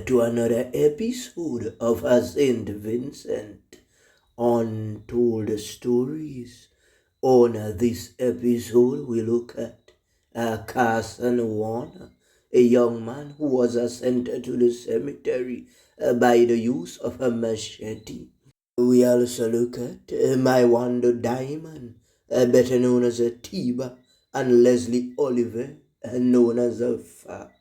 to another episode of St Vincent Untold Stories. On this episode, we look at Carson Warner, a young man who was sent to the cemetery by the use of a machete. We also look at My Wonder Diamond, better known as a Tiba, and Leslie Oliver, known as a Fox.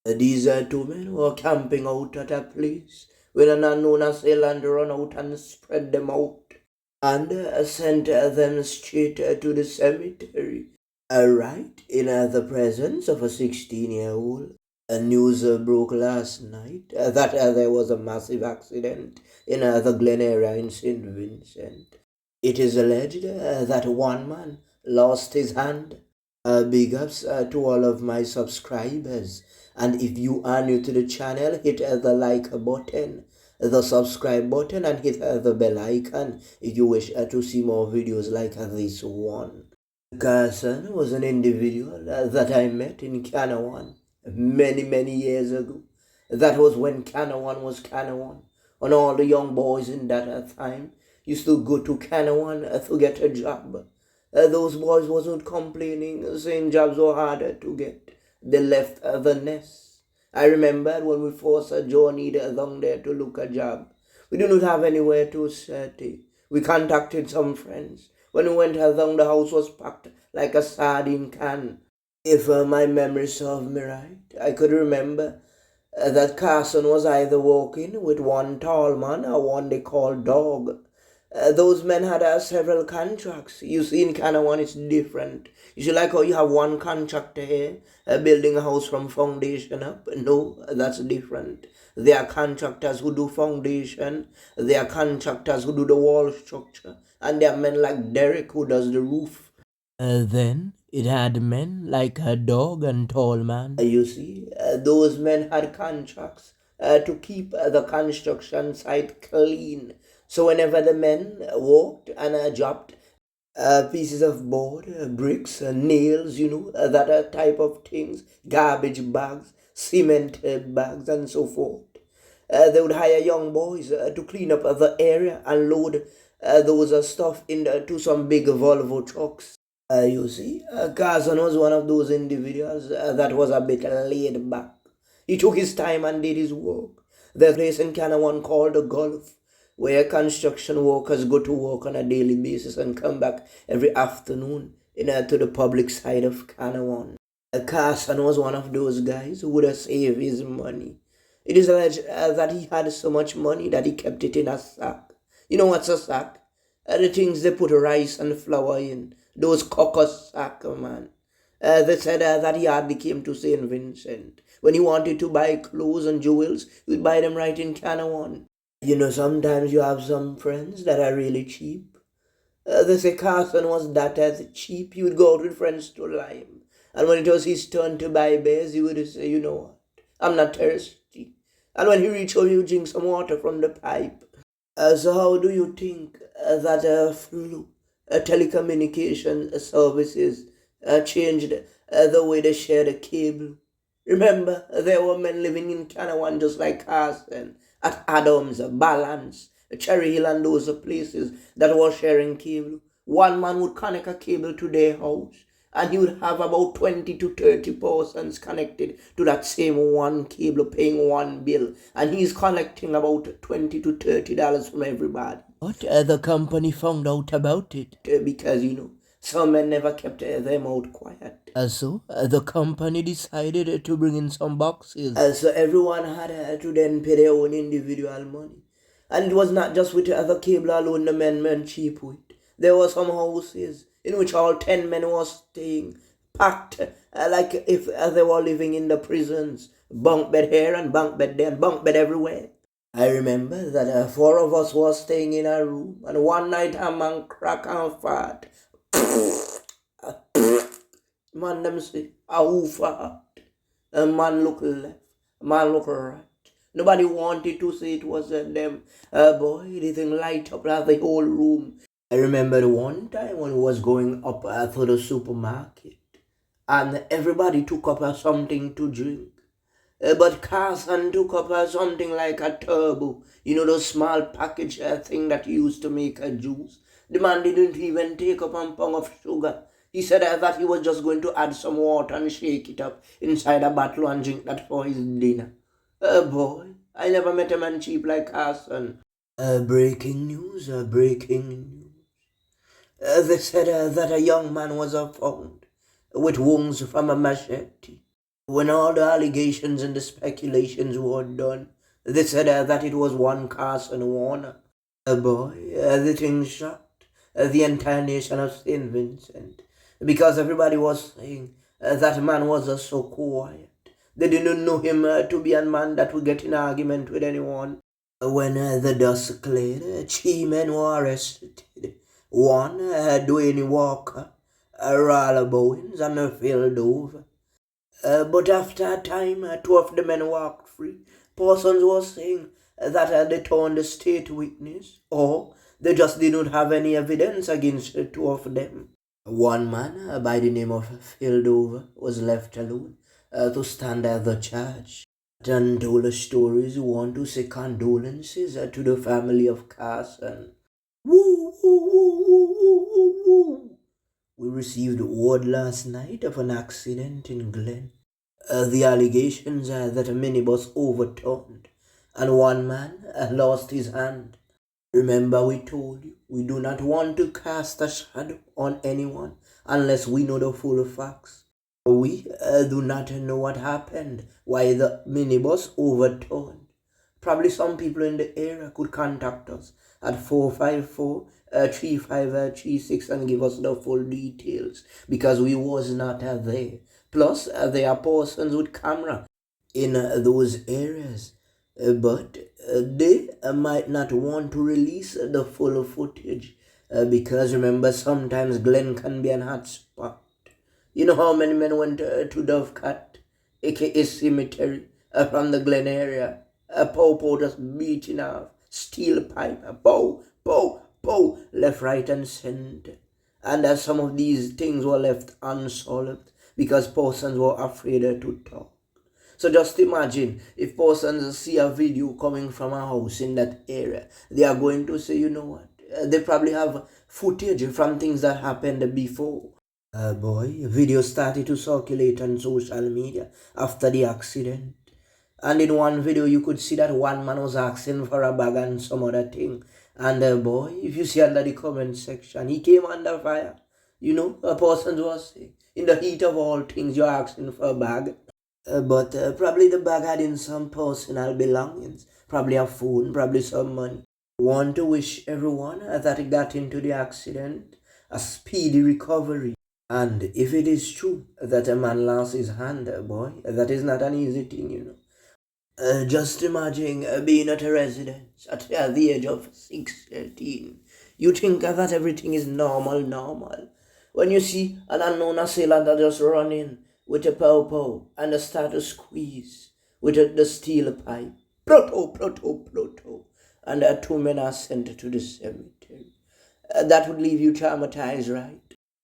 These two men were camping out at a place when an unknown assailant ran out and spread them out and sent them straight to the cemetery. Right in the presence of a 16-year-old. News broke last night that there was a massive accident in the Glen area in St Vincent. It is alleged that one man lost his hand. Big ups to all of my subscribers. And if you are new to the channel, hit the like button, the subscribe button, and hit the bell icon if you wish to see more videos like this one. Carson was an individual that I met in Canaan many years ago. That was when Canaan was Canaan, and all the young boys in that time used to go to Canaan to get a job. Those boys wasn't complaining, saying jobs were harder to get. They left the nest. I remember when we first journeyed along there to look a job. We didn't have anywhere to stay. We contacted some friends. When we went along, the house was packed like a sardine can. If my memory serves me right, I could remember that Carson was either walking with one tall man or one they called dog. Those men had several contracts. You see, in Canaan it's different. You see, like how you have one contractor here building a house from foundation up. No, that's different. There are contractors who do foundation. There are contractors who do the wall structure. And there are men like Derek who does the roof. Then it had men like a dog and tall man. You see, those men had contracts to keep the construction site clean. So whenever the men walked and dropped pieces of board, bricks, nails, that type of things, garbage bags, cement bags, and so forth, they would hire young boys to clean up the area and load those stuff into some big Volvo trucks. You see, Carson was one of those individuals that was a bit laid back. He took his time and did his work. There's a place in Canaan called the Gulf, where construction workers go to work on a daily basis and come back every afternoon to the public side of Canaan. Carson was one of those guys who would have saved his money. It is alleged that he had so much money that he kept it in a sack. You know what's a sack? The things they put rice and flour in. Those caucus sack, man. They said that he hardly came to St. Vincent. When he wanted to buy clothes and jewels, he would buy them right in Canaan. Sometimes you have some friends that are really cheap. They say Carson was that as cheap. He would go out with friends to Lime. And when it was his turn to buy beers, he would say, you know what, I'm not thirsty. And when he reached home, he would drink some water from the pipe. So how do you think that through telecommunication services changed the way they share the cable? Remember, there were men living in Canaan just like Carson, at Adams, Balance, Cherry Hill, and those places that were sharing cable. One man would connect a cable to their house, and he would have about 20 to 30 persons connected to that same one cable, paying one bill, and he's collecting about $20 to $30 from everybody. But the company found out about it because some men never kept their mouth quiet. So the company decided to bring in some boxes. So everyone had to then pay their own individual money. And it was not just with the cable alone the men went cheap with. There were some houses in which all 10 men were staying, packed like if they were living in the prisons. Bunk bed here and bunk bed there and bunk bed everywhere. I remember that 4 of us were staying in a room, and one night a man crack and fart. Man, them say, a fart. A man look left, a man look right. Nobody wanted to say it was them. Boy, the thing light up like the whole room. I remember the one time when we was going up to the supermarket, and everybody took up something to drink. But Carson took up something like a turbo. You know, those small package thing that you used to make a juice. The man didn't even take up a pound of sugar. He said that he was just going to add some water and shake it up inside a bottle and drink that for his dinner. Boy, I never met a man cheap like Carson. Breaking news, breaking news. They said that a young man was found with wounds from a machete. When all the allegations and the speculations were done, they said that it was one Carson Warner. Boy, the thing shocked the entire nation of St Vincent because everybody was saying that man was so quiet. They didn't know him to be a man that would get in argument with anyone. When the dust cleared, three men were arrested. One, Dwayne Walker, Rala Bowens, and Phil over. But after a time, two of the men walked free. Persons was saying that they turned the state witness, or they just did not have any evidence against the two of them. One man by the name of Phil Dover was left alone to stand at the charge. And told the stories who want to say condolences to the family of Carson. Woo, woo, woo, woo, woo, woo, woo. We received word last night of an accident in Glen. The allegations are that a minibus overturned and one man lost his hand. Remember we told you, we do not want to cast a shadow on anyone unless we know the full facts. We do not know what happened, why the minibus overturned. Probably some people in the area could contact us at 454-3536 and give us the full details because we was not there. Plus, there are persons with camera in those areas, but they might not want to release the full footage because remember, sometimes Glen can be an hot spot. You know how many men went to Dovecat, aka cemetery, from the Glen area? A popo just beating off, steel pipe, pow, pow, pow, left, right, and center. And some of these things were left unsolved because persons were afraid to talk. So just imagine if persons see a video coming from a house in that area, they are going to say, you know what? They probably have footage from things that happened before. Boy, video started to circulate on social media after the accident. And in one video, you could see that one man was asking for a bag and some other thing. And boy, if you see under the comment section, he came under fire. You know, a person was saying, in the heat of all things, you're asking for a bag. But probably the bag had in some personal belongings. Probably a phone, probably some money. Want to wish everyone that got into the accident a speedy recovery. And if it is true that a man lost his hand, boy, that is not an easy thing, you know. Just imagine being at a residence at the age of 13. You think that everything is normal. When you see an unknown assailant just run in with a pow and start to squeeze with the steel pipe. Proto. And two men are sent to the cemetery. That would leave you traumatized, right?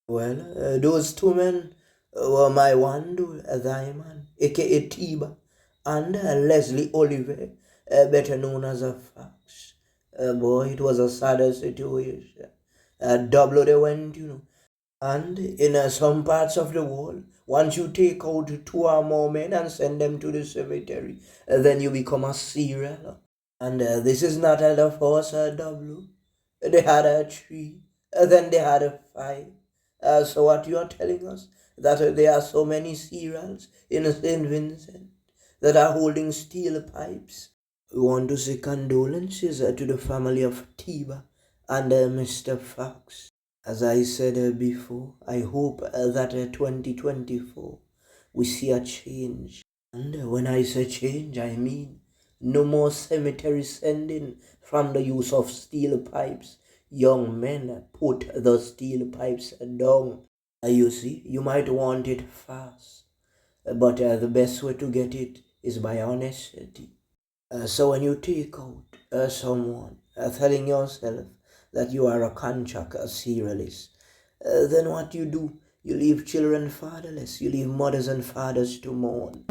Well, those two men were my Wandu Diamond, aka Tiba, and Leslie Oliver, better known as a Fox. Boy, it was a sad situation. Double they went, you know. And in some parts of the world, once you take out two or more men and send them to the cemetery, then you become a serial. And this is not the first double. They had a 3, then they had a 5. So what you are telling us, that there are so many serials in St. Vincent that are holding steel pipes. We want to say condolences to the family of Tiba and Mr. Fox. As I said before, I hope that 2024 we see a change. And when I say change, I mean no more cemetery sending from the use of steel pipes. Young men, put the steel pipes down. You see, you might want it fast, but the best way to get it is by honesty. So when you take out someone telling yourself that you are a contract, a serialist, then what you do, you leave children fatherless, you leave mothers and fathers to mourn.